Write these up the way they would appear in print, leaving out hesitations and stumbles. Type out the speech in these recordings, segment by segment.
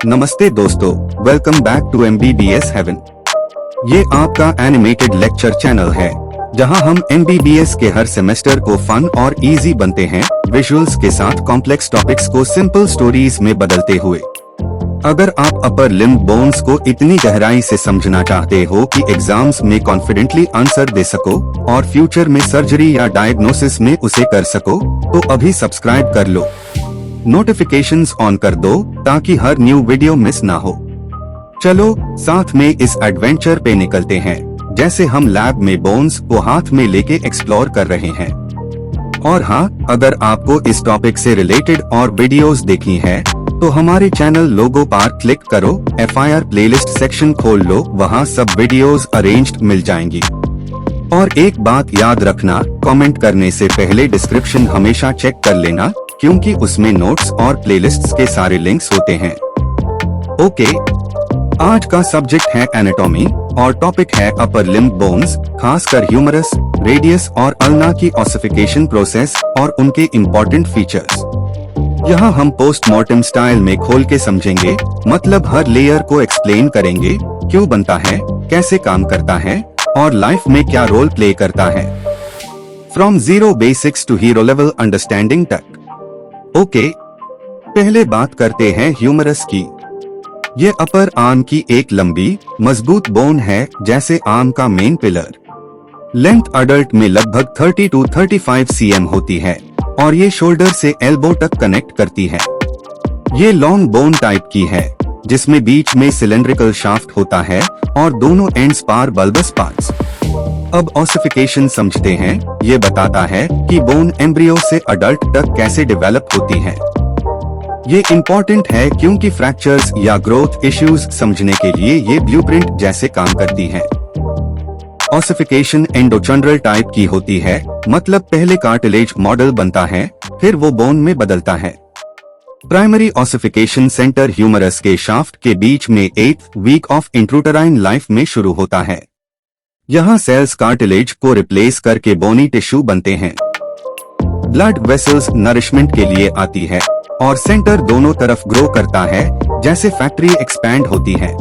नमस्ते दोस्तों, welcome back to MBBS heaven. ये आपका एनिमेटेड लेक्चर चैनल है जहां हम MBBS के हर सेमेस्टर को फन और इजी बनते हैं, विजुअल्स के साथ कॉम्प्लेक्स टॉपिक्स को सिंपल स्टोरीज में बदलते हुए। अगर आप अपर लिम्ब बोन्स को इतनी गहराई से समझना चाहते हो कि एग्जाम्स में कॉन्फिडेंटली आंसर दे सको और फ्यूचर में सर्जरी या डायग्नोसिस में उसे कर सको, तो अभी सब्सक्राइब कर लो, नोटिफिकेशंस ऑन कर दो ताकि हर न्यू वीडियो मिस ना हो। चलो साथ में इस एडवेंचर पे निकलते हैं, जैसे हम लैब में बोन्स को हाथ में लेके एक्सप्लोर कर रहे हैं। और हाँ, अगर आपको इस टॉपिक से रिलेटेड और वीडियोस देखनी है तो हमारे चैनल लोगो पर क्लिक करो, FIR प्लेलिस्ट सेक्शन खोल लो, वहाँ सब वीडियोस अरेंज्ड मिल जाएंगी। और एक बात याद रखना, कमेंट करने से पहले डिस्क्रिप्शन हमेशा चेक कर लेना, क्योंकि उसमें नोट्स और प्लेलिस्ट्स के सारे लिंक्स होते हैं। ओके, आज का सब्जेक्ट है एनाटॉमी और टॉपिक है अपर लिम्ब बोन्स, खासकर ह्यूमरस, रेडियस और अल्ना की ऑसिफिकेशन प्रोसेस और उनके इम्पोर्टेंट फीचर्स। यहाँ हम पोस्टमार्टम स्टाइल में खोल के समझेंगे, मतलब हर लेयर को एक्सप्लेन करेंगे, क्यों बनता है, कैसे काम करता है और लाइफ में क्या रोल प्ले करता है, from zero basics to hero level understanding तक। ओके, पहले बात करते हैं ह्यूमरस की। ये अपर आर्म की एक लंबी मजबूत बोन है, जैसे आर्म का मेन पिलर। लेंथ अडल्ट में लगभग 30 to 35 cm होती है और ये शोल्डर से एल्बो तक कनेक्ट करती है। ये लॉन्ग बोन टाइप की है, जिसमें बीच में सिलेंड्रिकल शाफ्ट होता है और दोनों एंड्स पर बल्बस पार्ट्स। अब ऑसिफिकेशन समझते हैं। ये बताता है कि बोन एम्ब्रियो से अडल्ट तक कैसे डेवलप होती है। ये इम्पोर्टेंट है क्योंकि फ्रैक्चर्स या ग्रोथ इश्यूज समझने के लिए ये ब्लूप्रिंट जैसे काम करती है। ऑसिफिकेशन एंडोचंड्रल टाइप की होती है, मतलब पहले कार्टिलेज मॉडल बनता है, फिर वो बोन में बदलता है। प्राइमरी ऑसिफिकेशन सेंटर ह्यूमरस के शाफ्ट के बीच में 8th वीक ऑफ इंट्रूटराइन लाइफ में शुरू होता है। यहाँ सेल्स कार्टिलेज को रिप्लेस करके बोनी टिश्यू बनते हैं। ब्लड वेसल्स नरिशमेंट के लिए आती है और सेंटर दोनों तरफ ग्रो करता है, जैसे फैक्ट्री एक्सपैंड होती है।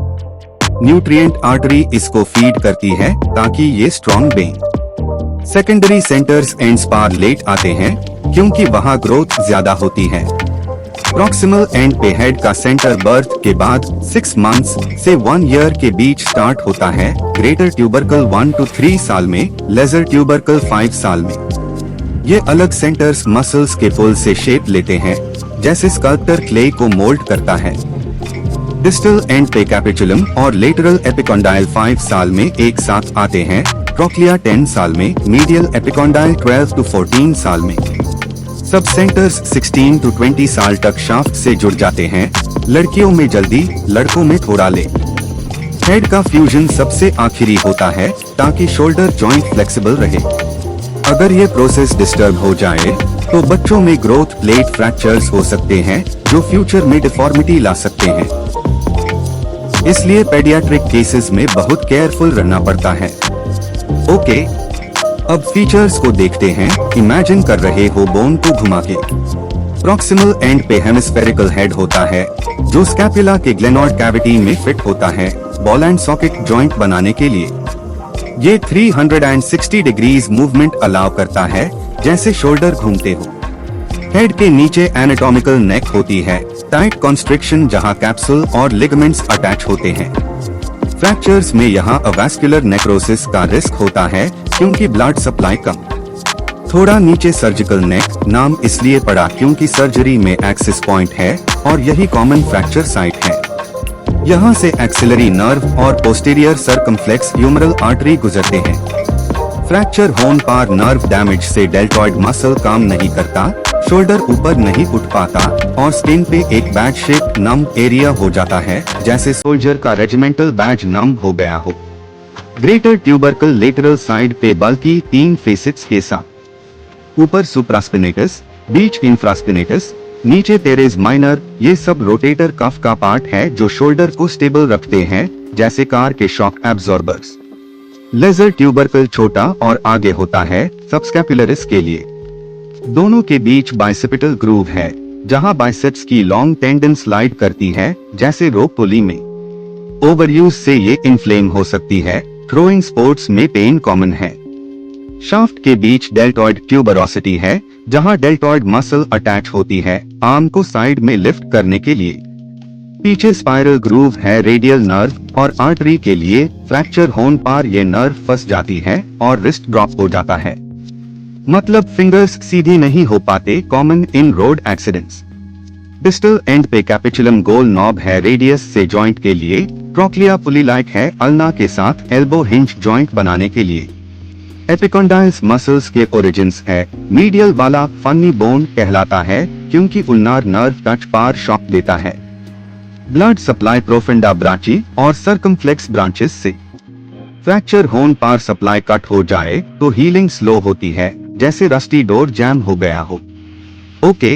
न्यूट्रिएंट आर्टरी इसको फीड करती है ताकि ये स्ट्रॉन्ग बने। सेकेंडरी सेंटर्स एंड्स पर लेट आते हैं क्योंकि वहाँ ग्रोथ ज्यादा होती है। प्रॉक्सिमल एंड पे हेड का सेंटर बर्थ के बाद 6 मंथ्स से 1 ईयर के बीच स्टार्ट होता है। ग्रेटर ट्यूबरकल 1 to 3 साल में, लेजर ट्यूबरकल 5 साल में। ये अलग सेंटर्स मसल्स के पुल से शेप लेते हैं, जैसे स्कल्प्टर क्ले को मोल्ड करता है। डिस्टल एंड पे कैपिचुलम और लेटरल एपिकॉन्डाइल 5 साल में एक साथ आते हैं। ट्रोक्लिया 10 साल में, मीडियल एपिकॉन्डाइल 12 to 14 साल में। सब सेंटर्स 16 to 20 साल तक शाफ्ट से जुड़ जाते हैं। लड़कियों में जल्दी, लड़कों में थोड़ा लेट। हेड का फ्यूजन सबसे आखिरी होता है ताकि शोल्डर जॉइंट फ्लेक्सिबल रहे। अगर ये प्रोसेस डिस्टर्ब हो जाए तो बच्चों में ग्रोथ प्लेट फ्रैक्चर्स हो सकते हैं, जो फ्यूचर में डिफॉर्मिटी ला सकते हैं। इसलिए पेडियाट्रिक केसेस में बहुत केयरफुल रहना पड़ता है। ओके, अब फीचर्स को देखते हैं। इमेजिन कर रहे हो बोन को घुमा के। प्रॉक्सिमल एंड पे हेमिस्फेरिकल हेड होता है, जो स्कैपुला के ग्लेनॉइड कैविटी में फिट होता है, बॉल एंड सॉकेट जॉइंट बनाने के लिए। ये 360 डिग्रीज मूवमेंट अलाउ करता है, जैसे शोल्डर घूमते हो। हेड के नीचे एनाटॉमिकल नेक होती है, टाइट कॉन्स्ट्रिक्शन, जहां कैप्सूल और लिगामेंट्स अटैच होते हैं। फ्रैक्चर्स में यहाँ अवैस्कुलर नेक्रोसिस का रिस्क होता है क्योंकि ब्लड सप्लाई कम। थोड़ा नीचे सर्जिकल नेक, नाम इसलिए पड़ा क्योंकि सर्जरी में एक्सिस पॉइंट है और यही कॉमन फ्रैक्चर साइट है। यहाँ से एक्सिलरी नर्व और पोस्टीरियर सर्कमफ्लेक्स ह्यूमरल आर्टरी गुजरते हैं। फ्रैक्चर होने पर नर्व डैमेज से डेल्टॉइड मसल काम नहीं करता, शोल्डर ऊपर नहीं उठ पाता और स्किन पे एक बैज शेप नम एरिया हो जाता है, जैसे सोल्जर का रेजिमेंटल बैज नम हो गया हो। ग्रेटर ट्यूबरकल लेटरल साइड पे बल्कि 3 फेसेट्स के साथ, ऊपर सुप्रास्पिनेटस, बीच इंफ्रास्पिनेटस, नीचे तेरेस माइनर। ये सब रोटेटर कफ का पार्ट है जो शोल्डर को स्टेबल रखते हैं, जैसे कार के शॉक एब्जॉर्बर्स। लेजर ट्यूबरकल छोटा और आगे होता है सबस्कैपुलरिस के लिए। दोनों के बीच बाइसेपिटल ग्रूव है, जहां बाइसेप्स की लॉन्ग टेंडन स्लाइड करती है जैसे रोप पुली में। ओवरयूज से ये इन्फ्लेम हो सकती है। थ्रोइंग स्पोर्ट्स में पेन कॉमन है। शाफ्ट के बीच डेल्टॉइड ट्यूबरोसिटी है, जहां डेल्टॉइड मसल अटैच होती है आर्म को साइड में लिफ्ट करने के लिए। पीछे स्पाइरल ग्रूव है रेडियल नर्व और आर्टरी के लिए। फ्रैक्चर होने पर ये नर्व फंस जाती है और रिस्ट ड्रॉप हो जाता है, मतलब फिंगर्स सीधी नहीं हो पाते। Common in road accidents. Distal end पे कैपिचुलम गोल नॉब है रेडियस से जॉइंट के लिए। ट्रोक्लिया पुली लाइक है अल्ना के साथ एल्बो हिंज जॉइंट बनाने के लिए। एपिकॉन्डाइल्स मसल्स के ओरिजिन्स है। मीडियल वाला फनी बोन कहलाता है क्योंकि उल्नार नर्व टच पार शॉक देता है। ब्लड सप्लाई प्रोफेंडा ब्रांची और सर्कमफ्लेक्स ब्रांचेस से। फ्रैक्चर होने पर सप्लाई कट हो जाए तो हीलिंग स्लो होती है, जैसे रस्टी डोर जैम हो गया हो। ओके,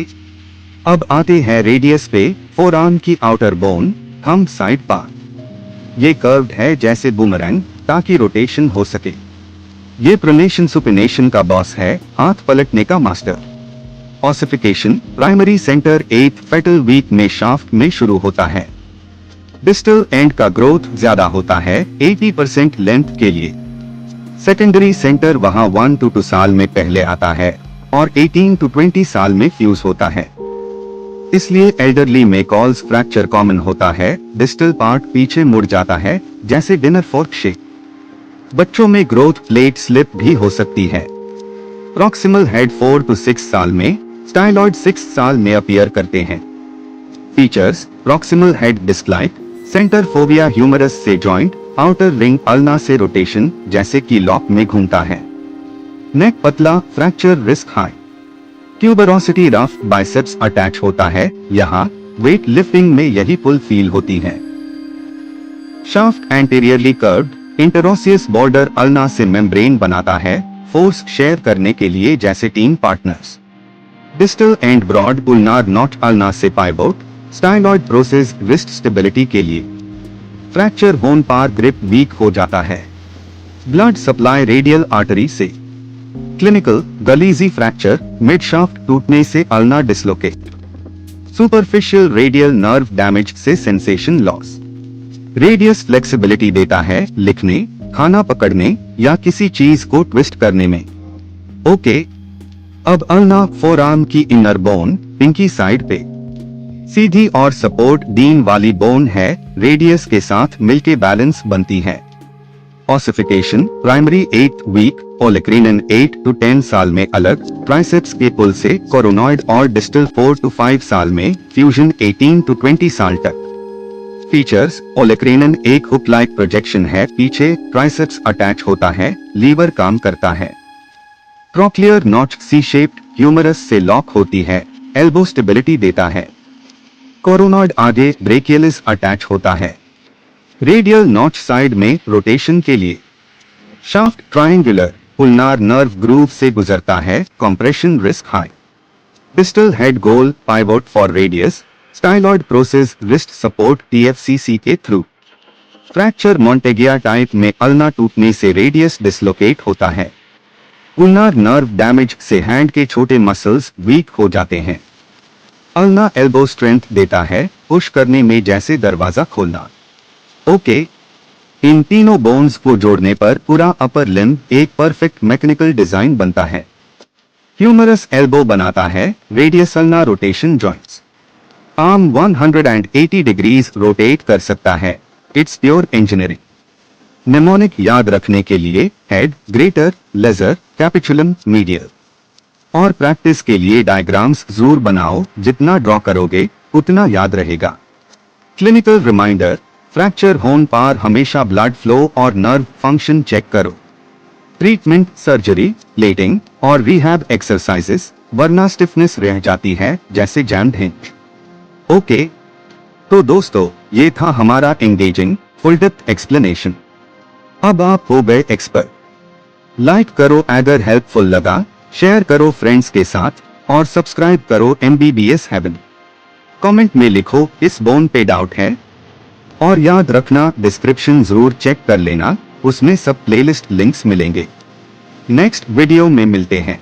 अब आते हैं रेडियस पे। फोरआर्म की outer bone, thumb side part. ये कर्व्ड है जैसे बूमरैंग, ताकि रोटेशन हो सके। ये प्रोनेशन सुपिनेशन का बॉस है, हाथ पलटने का master. Ossification primary centre 8th fetal week में शाफ्ट में शुरू होता है। डिस्टल एंड का ग्रोथ ज्यादा होता है 80% लेंथ के लिए। सेकेंडरी सेंटर वहां 1 to 2 साल में पहले आता है और 18 to 20 साल में फ्यूज होता है। इसलिए एल्डरली में कॉल्स फ्रैक्चर कॉमन होता है। डिस्टल पार्ट पीछे मुड़ जाता है जैसे डिनर फोर्क शेप। बच्चों में ग्रोथ प्लेट स्लिप भी हो सकती है। प्रॉक्सिमल हेड 4 to 6 साल में, स्टाइलॉइड 6 साल में अपीयर करते हैं। Features: proximal head disc like, centre phobia humerus से जॉइंट, आउटर रिंग अल्ना से रोटेशन जैसे कि लॉक में घूमता है। नेक पतला, fracture risk high. Tuberosity rough, biceps attach होता है। यहाँ वेट लिफ्टिंग में यही पुल फील होती है। Shaft anteriorly curved, interosseous border ulna से मेम्ब्रेन बनाता है फोर्स शेयर करने के लिए जैसे team partners. Distal end broad ulnar notch ulna से pivot, styloid process wrist stability के लिए। फ्रैक्चर होने पर ग्रिप वीक हो जाता है। ब्लड सप्लाई रेडियल आर्टरी से। क्लिनिकल गलीजी फ्रैक्चर, मिड शाफ्ट टूटने से ulna dislocate. Superficial radial nerve damage से सेंसेशन लॉस। रेडियस फ्लेक्सिबिलिटी देता है लिखने, खाना पकड़ने या किसी चीज को ट्विस्ट करने में। ओके, अब अल्ना फोरआर्म की इनर बोन, पिंकी साइड पे सीधी और सपोर्ट डीन वाली बोन है, रेडियस के साथ मिलके बैलेंस बनती है। Ossification primary 8th week, olecranon 8 to 10 साल में अलग, ट्राइसेप्स के पुल से कोरोनॉइड और डिस्टल 4 to 5 साल में, फ्यूजन 18 to 20 साल तक। फीचर्स: ओलेक्रेनन एक हुक लाइक प्रोजेक्शन है, पीछे ट्राइसेप्स अटैच होता है, लीवर काम करता है। Trochlear notch C shaped humerus से लॉक होती है, एल्बो स्टेबिलिटी देता है। कोरोनॉइड आगे ब्रेकियलिस अटैच होता है। रेडियल नॉच साइड में रोटेशन के लिए। Shaft triangular, ulnar nerve groove से गुजरता है, compression risk high. Distal head goal, pivot for radius, styloid process wrist support TFCC के थ्रू। फ्रैक्चर मॉन्टेगिया टाइप में अल्ना टूटने से रेडियस डिसलोकेट होता है। उल्नार नर्व डैमेज से हैंड के छोटे मसल्स वीक हो जाते हैं। अल्ना एल्बो स्ट्रेंथ देता है, पुश करने में जैसे दरवाजा खोलना। ओके, इन तीनों बोन्स को जोड़ने पर पूरा अपर लिम्ब एक परफेक्ट मैकेनिकल डिजाइन बनता है। ह्यूमरस एल्बो बनाता है radius ulna rotation joints. Arm 180 degrees rotate कर सकता है। It's pure engineering. निमोनिक याद रखने के लिए head, greater, lesser, capitulum, medial. और प्रैक्टिस के लिए डायग्राम्स जरूर बनाओ, जितना ड्रॉ करोगे उतना याद रहेगा। क्लिनिकल रिमाइंडर: फ्रैक्चर होने पर हमेशा ब्लड फ्लो और नर्व फंक्शन चेक करो। ट्रीटमेंट: सर्जरी, प्लेटिंग और रिहैब एक्सरसाइजेस, वरना स्टिफनेस रह जाती है जैसे जैम्ड हिंज। ओके, तो दोस्तों ये था हमारा एंगेजिंग फुल डेप्थ एक्सप्लेनेशन। अब आप हो गए एक्सपर्ट। लाइक करो अगर हेल्पफुल लगा, शेयर करो फ्रेंड्स के साथ और सब्सक्राइब करो MBBS हेवन। कमेंट में लिखो इस बोन पे डाउट है, और याद रखना डिस्क्रिप्शन जरूर चेक कर लेना, उसमें सब प्लेलिस्ट लिंक्स मिलेंगे। नेक्स्ट वीडियो में मिलते हैं।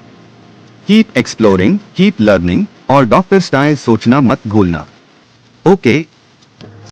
कीप एक्सप्लोरिंग, कीप लर्निंग, और डॉक्टर स्टाइल सोचना मत भूलना। ओके,